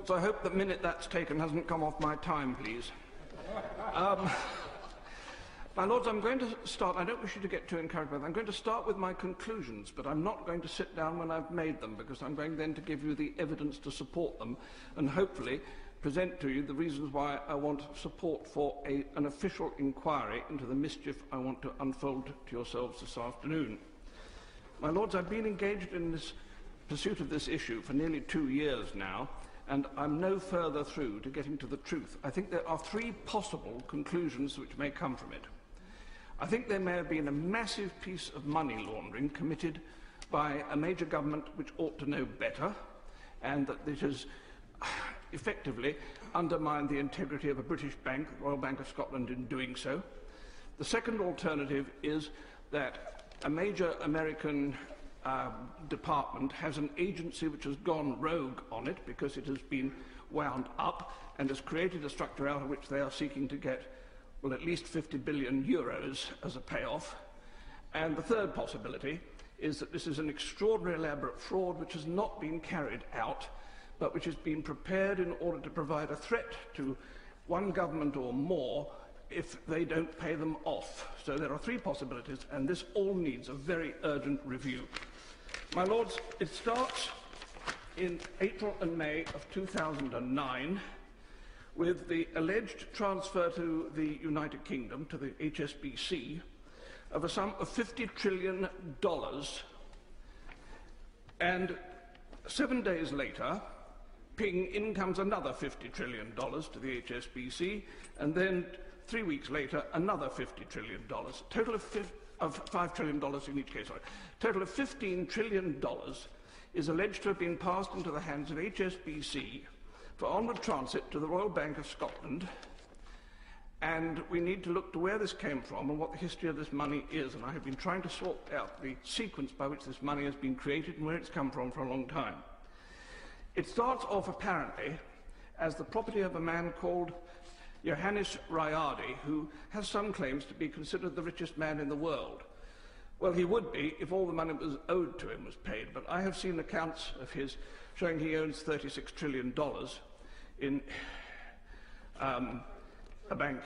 Lords, I hope the minute that's taken hasn't come off my time, please. My Lords, I'm going to start, I don't wish you to get too encouraged by that. I'm going to start with my conclusions, but I'm not going to sit down when I've made them, because I'm going then to give you the evidence to support them, and hopefully present to you the reasons why I want support for an official inquiry into the mischief I want to unfold to yourselves this afternoon. My Lords, I've been engaged in this pursuit of this issue for nearly 2 years now, and I'm no further through to getting to the truth. I think there are 3 possible conclusions which may come from it. I think there may have been a massive piece of money laundering committed by a major government which ought to know better, and that it has effectively undermined the integrity of a British bank, the Royal Bank of Scotland, in doing so. The second alternative is that a major American department has an agency which has gone rogue on it because it has been wound up and has created a structure out of which they are seeking to get, well, at least 50 billion euros as a payoff. And the third possibility is that this is an extraordinary elaborate fraud which has not been carried out, but which has been prepared in order to provide a threat to one government or more if they don't pay them off. So there are 3 possibilities, and this all needs a very urgent review. My Lords, it starts in April and May of 2009 with the alleged transfer to the United Kingdom, to the HSBC, of a sum of $50 trillion, and 7 days later, ping, in comes another $50 trillion to the HSBC, and then 3 weeks later, another $50 trillion. Total of $5 trillion in each case, sorry. Total of $15 trillion is alleged to have been passed into the hands of HSBC for onward transit to the Royal Bank of Scotland, and we need to look to where this came from and what the history of this money is, and I have been trying to sort out the sequence by which this money has been created and where it's come from for a long time. It starts off apparently as the property of a man called Johannes Rayardi, who has some claims to be considered the richest man in the world. Well, he would be if all the money that was owed to him was paid, but I have seen accounts of his showing he owns $36 trillion in a bank,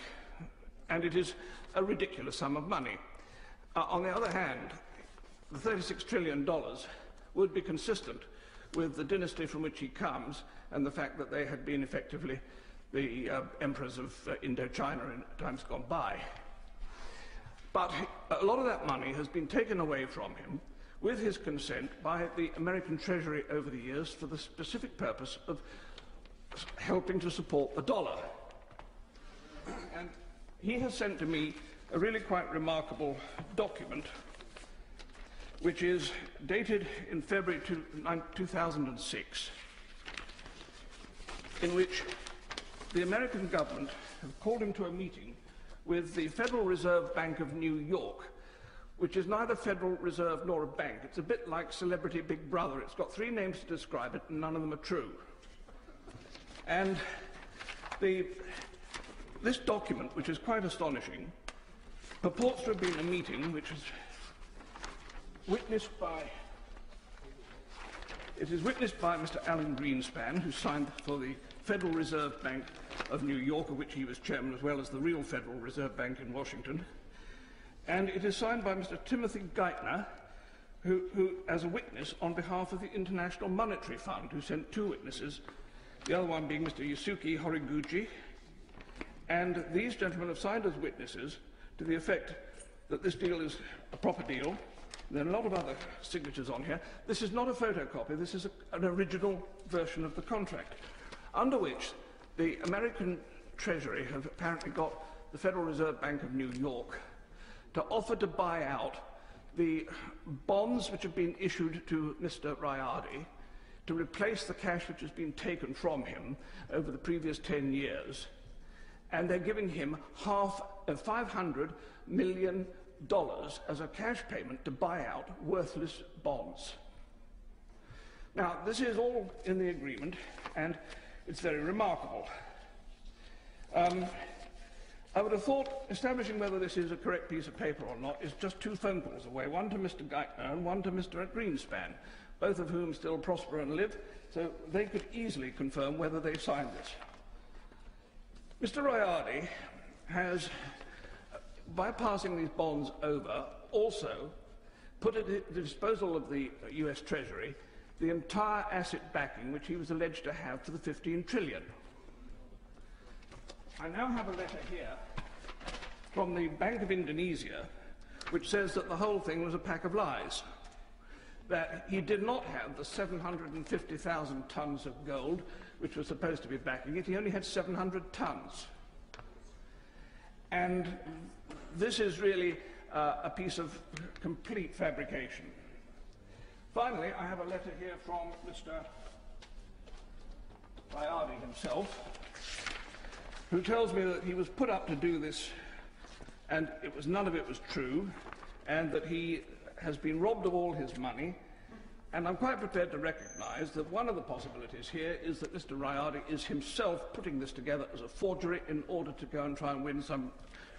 and it is a ridiculous sum of money. On the other hand, the $36 trillion would be consistent with the dynasty from which he comes and the fact that they had been effectively the emperors of Indochina in times gone by. But a lot of that money has been taken away from him with his consent by the American Treasury over the years for the specific purpose of helping to support the dollar. And he has sent to me a really quite remarkable document which is dated in February 2006, in which the American government have called him to a meeting with the Federal Reserve Bank of New York, which is neither Federal Reserve nor a bank. It's a bit like Celebrity Big Brother. It's got 3 names to describe it, and none of them are true. And this document, which is quite astonishing, purports to have been a meeting which is witnessed by Mr. Alan Greenspan, who signed for the Federal Reserve Bank of New York, of which he was chairman, as well as the real Federal Reserve Bank in Washington. And it is signed by Mr. Timothy Geithner, who as a witness on behalf of the International Monetary Fund, who sent 2 witnesses, the other one being Mr. Yusuke Horiguchi. And these gentlemen have signed as witnesses to the effect that this deal is a proper deal. There are a lot of other signatures on here. This is not a photocopy. This is an original version of the contract, under which the American Treasury have apparently got the Federal Reserve Bank of New York to offer to buy out the bonds which have been issued to Mr. Rayardi to replace the cash which has been taken from him over the previous 10 years. And they're giving him half of $500 million as a cash payment to buy out worthless bonds. Now, this is all in the agreement, and it's very remarkable. I would have thought establishing whether this is a correct piece of paper or not is just 2 phone calls away, one to Mr. Geithner and one to Mr. Greenspan. both of whom still prosper and live, so they could easily confirm whether they signed this. Mr. Rayardi has, by passing these bonds over, also put at the disposal of the US Treasury the entire asset backing which he was alleged to have for the 15 trillion. I now have a letter here from the Bank of Indonesia which says that the whole thing was a pack of lies, that he did not have the 750,000 tons of gold which was supposed to be backing it. He only had 700 tons. And this is really a piece of complete fabrication. Finally, I have a letter here from Mr. Rayardi himself, who tells me that he was put up to do this and none of it was true, and that he has been robbed of all his money. And I'm quite prepared to recognise that one of the possibilities here is that Mr. Rayardi is himself putting this together as a forgery in order to go and try and win some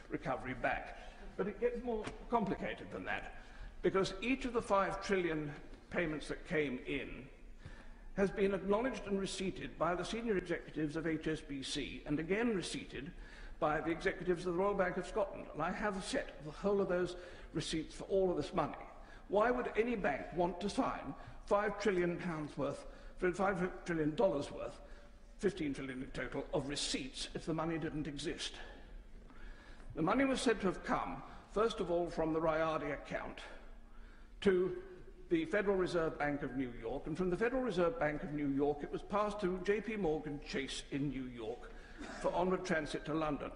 recovery back. But it gets more complicated than that, because each of the 5 trillion payments that came in has been acknowledged and receipted by the senior executives of HSBC, and again receipted by the executives of the Royal Bank of Scotland. And I have a set of the whole of those receipts for all of this money. Why would any bank want to sign £5 trillion worth, $5 trillion worth, 15 trillion in total, of receipts if the money didn't exist? The money was said to have come, first of all, from the Rayardi account to the Federal Reserve Bank of New York, and from the Federal Reserve Bank of New York it was passed to JP Morgan Chase in New York for onward transit to London.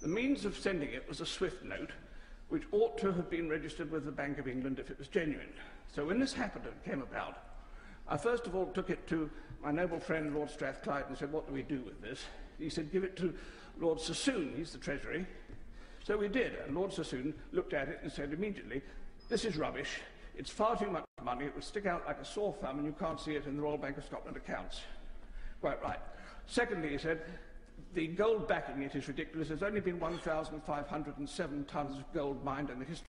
The means of sending it was a SWIFT note, which ought to have been registered with the Bank of England if it was genuine. So when this happened and came about, I first of all took it to my noble friend Lord Strathclyde and said, what do we do with this? He said, give it to Lord Sassoon, he's the Treasury. So we did, and Lord Sassoon looked at it and said immediately, this is rubbish, it's far too much money, it would stick out like a sore thumb and you can't see it in the Royal Bank of Scotland accounts. Quite right. Secondly, he said, the gold backing it is ridiculous. There's only been 1,507 tons of gold mined in the history